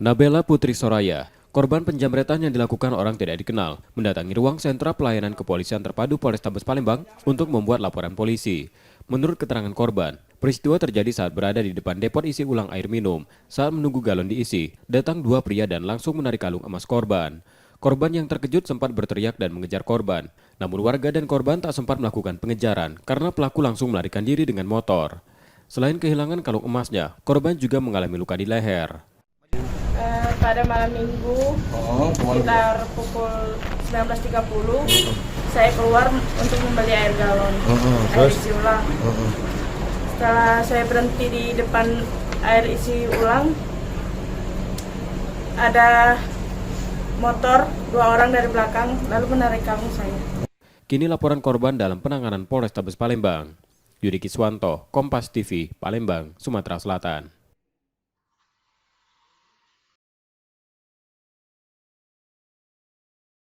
Nabela Putri Soraya, korban penjamretan yang dilakukan orang tidak dikenal, mendatangi ruang sentra pelayanan kepolisian terpadu Polrestabes Palembang untuk membuat laporan polisi. Menurut keterangan korban, peristiwa terjadi saat berada di depan depot isi ulang air minum. Saat menunggu galon diisi, datang dua pria dan langsung menarik kalung emas korban. Korban yang terkejut sempat berteriak dan mengejar korban. Namun warga dan korban tak sempat melakukan pengejaran karena pelaku langsung melarikan diri dengan motor. Selain kehilangan kalung emasnya, korban juga mengalami luka di leher. Pada malam minggu sekitar pukul 19.30 saya keluar untuk membeli air galon, air isi ulang. Setelah saya berhenti di depan air isi ulang, ada motor, dua orang dari belakang lalu menarik kalung saya. Kini laporan korban dalam penanganan Polrestabes Palembang. Yudi Kiswanto, Kompas TV, Palembang, Sumatera Selatan.